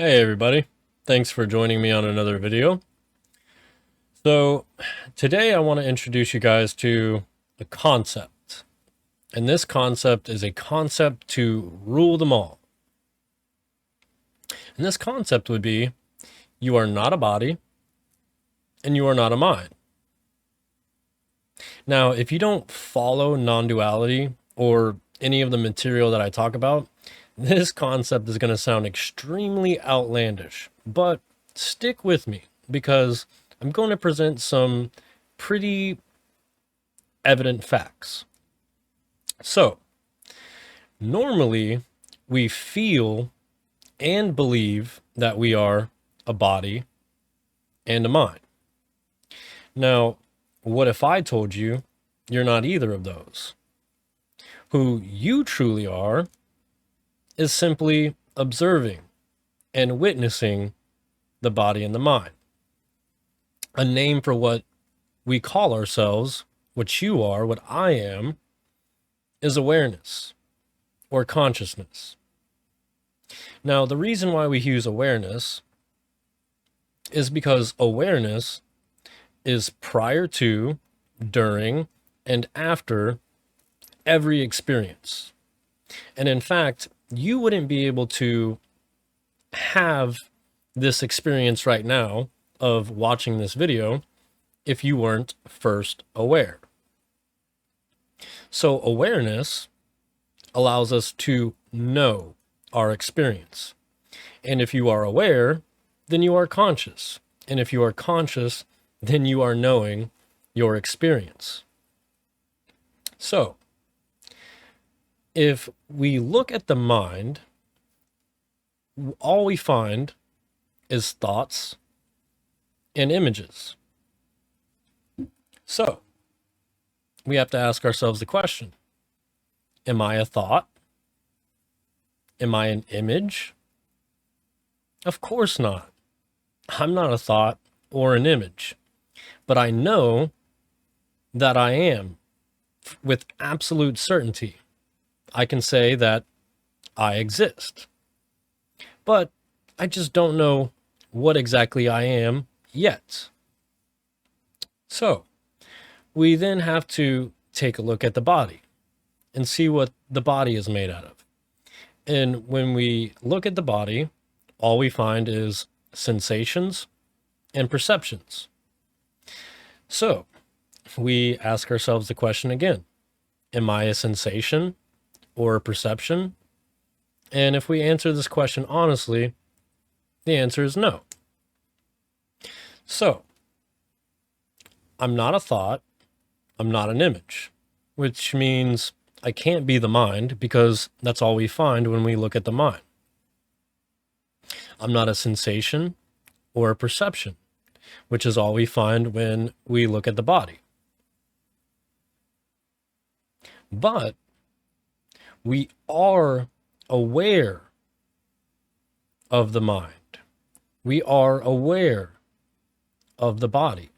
Hey everybody, thanks for joining me on another video. So today I want to introduce you guys to a concept. And this concept is a concept to rule them all. And this concept would be, you are not a body and you are not a mind. Now, if you don't follow non-duality or any of the material that I talk about, this concept is going to sound extremely outlandish, but stick with me because I'm going to present some pretty evident facts. So, normally we feel and believe that we are a body and a mind. Now, what if I told you you're not either of those? Who you truly are is simply observing and witnessing the body and the mind. A name for what we call ourselves, what you are, what I am, is awareness or consciousness. Now, the reason why we use awareness is because awareness is prior to, during, and after every experience. And in fact, you wouldn't be able to have this experience right now of watching this video if you weren't first aware. So awareness allows us to know our experience. And if you are aware, then you are conscious. And if you are conscious, then you are knowing your experience. So, if we look at the mind, all we find is thoughts and images. So, we have to ask ourselves the question, am I a thought? Am I an image? Of course not. I'm not a thought or an image, but I know that I am with absolute certainty. I can say that I exist, but I just don't know what exactly I am yet. So we then have to take a look at the body and see what the body is made out of. And when we look at the body, all we find is sensations and perceptions. So we ask ourselves the question again, am I a sensation or a perception? And if we answer this question honestly, the answer is no. So I'm not a thought, I'm not an image, which means I can't be the mind because that's all we find when we look at the mind. I'm not a sensation or a perception, which is all we find when we look at the body. But we are aware of the mind. We are aware of the body.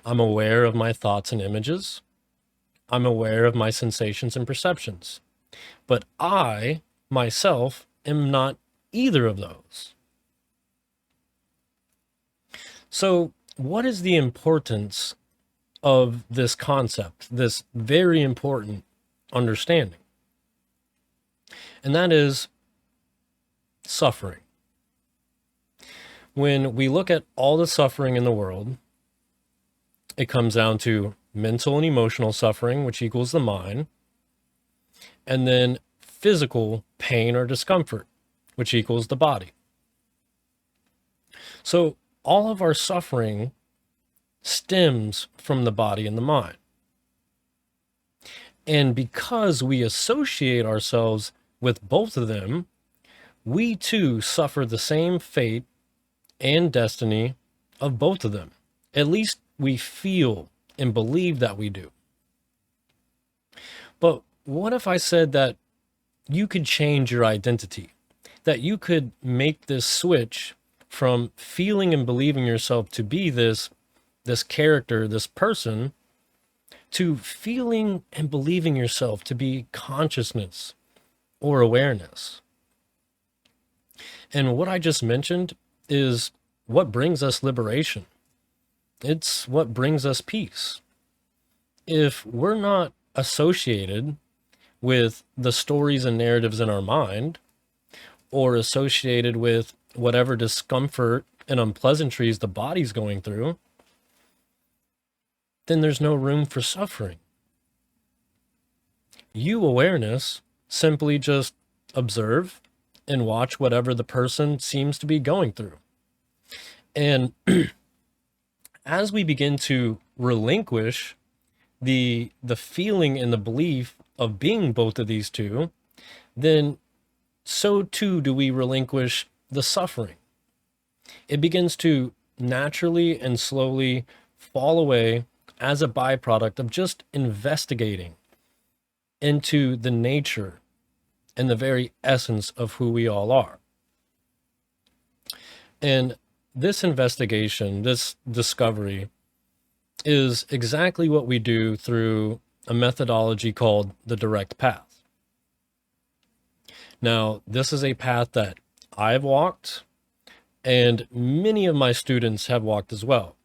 I'm aware of my thoughts and images. I'm aware of my sensations and perceptions. But I, myself, am not either of those. So, what is the importance of this concept, this very important understanding? And that is suffering. When we look at all the suffering in the world, it comes down to mental and emotional suffering, which equals the mind, and then physical pain or discomfort, which equals the body. So all of our suffering stems from the body and the mind. And because we associate ourselves with both of them, we too suffer the same fate and destiny of both of them. At least we feel and believe that we do. But what if I said that you could change your identity, that you could make this switch from feeling and believing yourself to be this character, this person, to feeling and believing yourself to be consciousness or awareness? And what I just mentioned is what brings us liberation. It's what brings us peace. If we're not associated with the stories and narratives in our mind, or associated with whatever discomfort and unpleasantries the body's going through, then there's no room for suffering. You awareness simply just observe and watch whatever the person seems to be going through. And as we begin to relinquish the feeling and the belief of being both of these two, then so too do we relinquish the suffering. It begins to naturally and slowly fall away as a byproduct of just investigating into the nature and the very essence of who we all are. And this investigation, this discovery, is exactly what we do through a methodology called the direct path. Now, this is a path that I've walked, and many of my students have walked as well.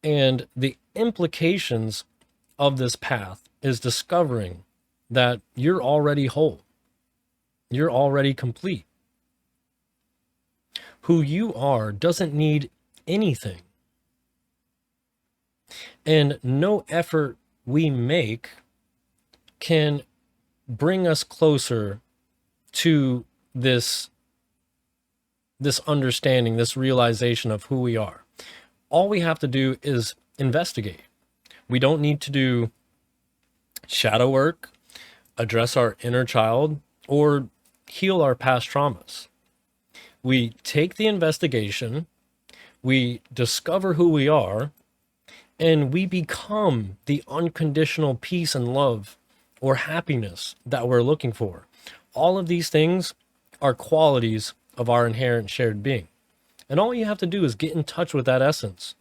And the implications of this path is discovering that you're already whole. You're already complete. Who you are doesn't need anything. And no effort we make can bring us closer to this understanding, this realization of who we are. All we have to do is investigate. We don't need to do shadow work, address our inner child, or heal our past traumas. We take the investigation, we discover who we are, and we become the unconditional peace and love or happiness that we're looking for. All of these things are qualities of our inherent shared being. And all you have to do is get in touch with that essence,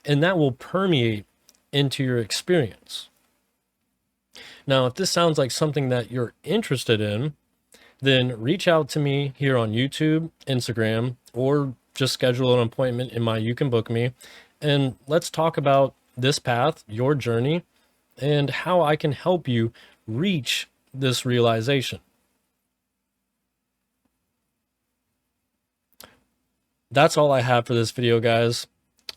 and that will permeate into your experience. Now, if this sounds like something that you're interested in, then reach out to me here on YouTube, Instagram, or just schedule an appointment in my You Can Book Me, and let's talk about this path, your journey, and how I can help you reach this realization. That's all I have for this video, guys.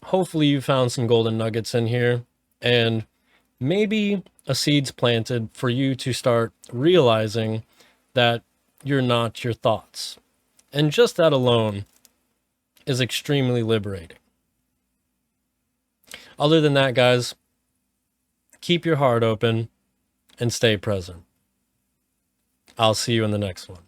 Hopefully you found some golden nuggets in here, and maybe a seed's planted for you to start realizing that you're not your thoughts. And just that alone is extremely liberating. Other than that, guys, keep your heart open and stay present. I'll see you in the next one.